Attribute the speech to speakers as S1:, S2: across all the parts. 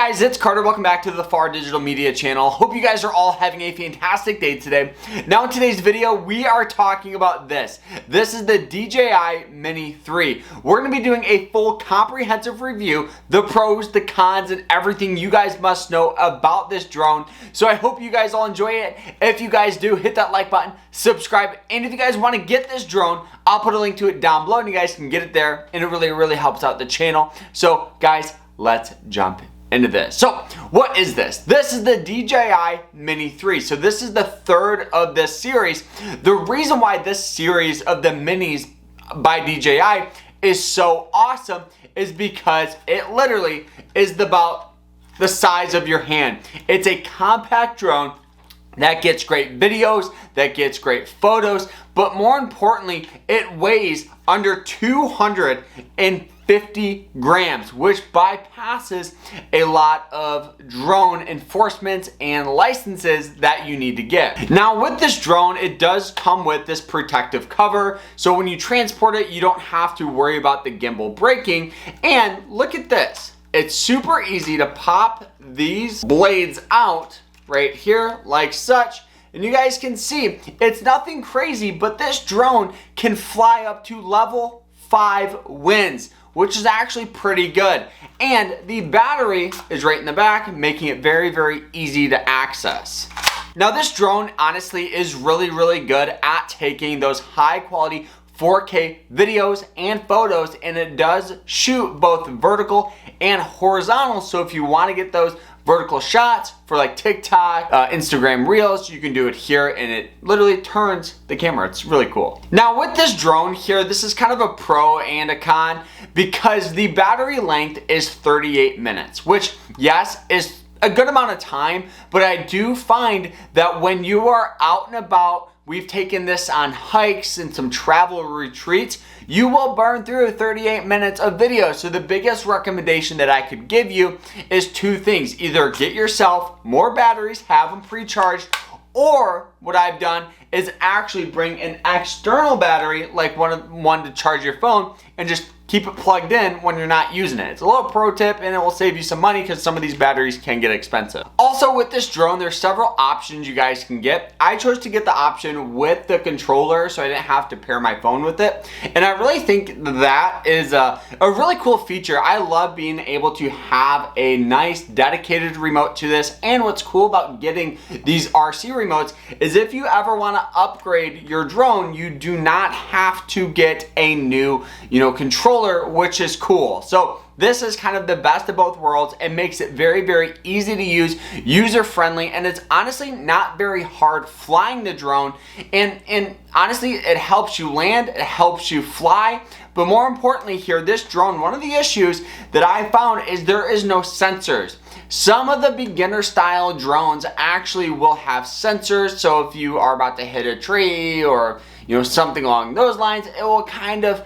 S1: guys, it's Carter. Welcome back to the Farr Digital Media channel. Hope you guys are all having a fantastic day today. Now in today's video, we are talking about this. This is the DJI Mini 3. We're going to be doing a full comprehensive review, the pros, the cons, and everything you guys must know about this drone. So I hope you guys all enjoy it. If you guys do, hit that like button, subscribe, and if you guys want to get this drone, I'll put a link to it down below and you guys can get it there, and it really helps out the channel. So guys, let's jump into this. So what is this? This is the DJI Mini 3. So this is the third of this series. The reason why this series of the minis by DJI is so awesome is because it literally is about the size of your hand. It's a compact drone that gets great videos, that gets great photos, but more importantly, it weighs under 250 grams, which bypasses a lot of drone enforcement and licenses that you need to get. Now with this drone, it does come with this protective cover, so when you transport it, you don't have to worry about the gimbal breaking. And look at this. It's super easy to pop these blades out right here like such, and you guys can see it's nothing crazy, but this drone can fly up to level 5 winds, which is actually pretty good. And the battery is right in the back, making it very easy to access. Now this drone honestly is really good at taking those high quality 4K videos and photos, and it does shoot both vertical and horizontal. So if you want to get those vertical shots for like TikTok, Instagram Reels, you can do it here, and it literally turns the camera. It's really cool. Now with this drone here, this is kind of a pro and a con because the battery length is 38 minutes, which yes, is a good amount of time, but I do find that when you are out and about, we've taken this on hikes and some travel retreats, you will burn through 38 minutes of video. So the biggest recommendation that I could give you is two things. Either get yourself more batteries, have them pre-charged, or what I've done is actually bring an external battery, like one to charge your phone, and just keep it plugged in when you're not using it. It's a little pro tip, and it will save you some money because some of these batteries can get expensive. Also with this drone, there's several options you guys can get. I chose to get the option with the controller so I didn't have to pair my phone with it. And I really think that is a really cool feature. I love being able to have a nice dedicated remote to this. And what's cool about getting these RC remotes is if you ever want to upgrade your drone, you do not have to get a new, controller, which is cool. So this is kind of the best of both worlds. It makes it very easy to use, user-friendly, and it's honestly not very hard flying the drone. And honestly, it helps you land, it helps you fly. But more importantly here, this drone, one of the issues that I found is there is no sensors. Some of the beginner style drones actually will have sensors, so if you are about to hit a tree or something along those lines, it will kind of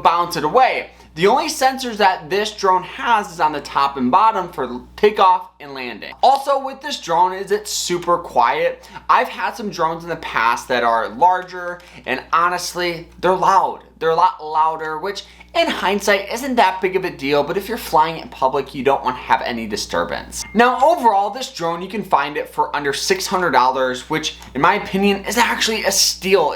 S1: bounce it away. The only sensors that this drone has is on the top and bottom for takeoff and landing. Also with this drone is it's super quiet. I've had some drones in the past that are larger, and honestly, they're loud. They're a lot louder, which in hindsight isn't that big of a deal, but if you're flying in public, you don't want to have any disturbance. Now overall, this drone, you can find it for under $600, which in my opinion is actually a steal.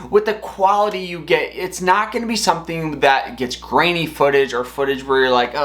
S1: With the quality you get, it's not going to be something that gets grainy footage or footage where you're like,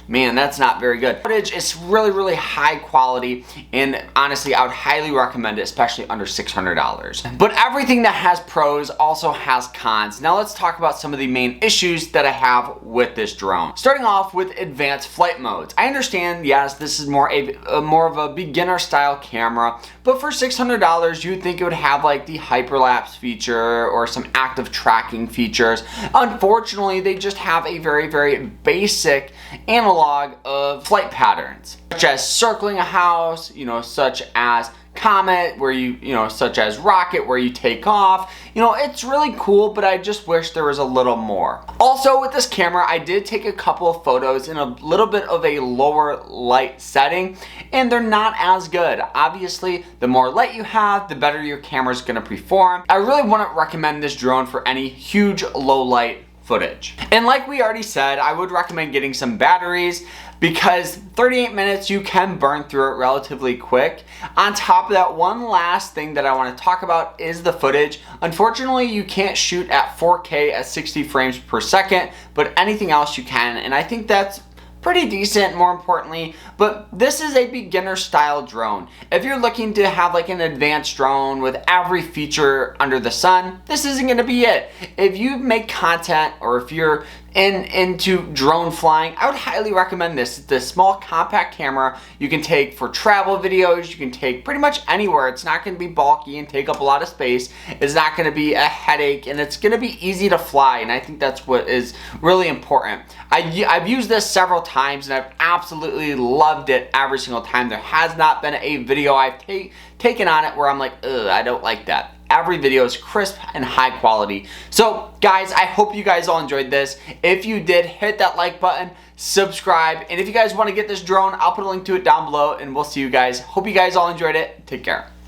S1: man, that's not very good. Footage is really high quality, and honestly, I would highly recommend it, especially under $600. But everything that has pros also has cons. Now let's talk about some of the main issues that I have with this drone. Starting off with advanced flight modes. I understand, yes, this is more of a beginner style camera, but for $600, you'd think it would have like the hyperlapse feature or some active tracking features. Unfortunately, they just have a very basic analog of flight patterns, such as circling a house, such as comet, where such as rocket, where you take off. It's really cool, but I just wish there was a little more. Also with this camera, I did take a couple of photos in a little bit of a lower light setting, and they're not as good. Obviously, the more light you have, the better your camera's gonna perform. I really wouldn't recommend this drone for any huge low light footage. And like we already said, I would recommend getting some batteries. because 38 minutes you can burn through it relatively quick. On top of that, one last thing that I want to talk about is the footage. Unfortunately, you can't shoot at 4K at 60 frames per second, but anything else you can, and I think that's pretty decent, more importantly. But this is a beginner style drone. If you're looking to have like an advanced drone with every feature under the sun, this isn't going to be it. If you make content, or if you're into drone flying, I would highly recommend this. It's a small compact camera you can take for travel videos, you can take pretty much anywhere. It's not going to be bulky and take up a lot of space. It's not going to be a headache, and it's going to be easy to fly, and I think that's what is really important. I've used this several times and I've absolutely loved it every single time. There has not been a video I've taken on it where I'm like, ugh, I don't like that. Every video is crisp and high quality. So guys, I hope you guys all enjoyed this. If you did, hit that like button, subscribe, and if you guys want to get this drone, I'll put a link to it down below, and we'll see you guys. Hope you guys all enjoyed it. Take care.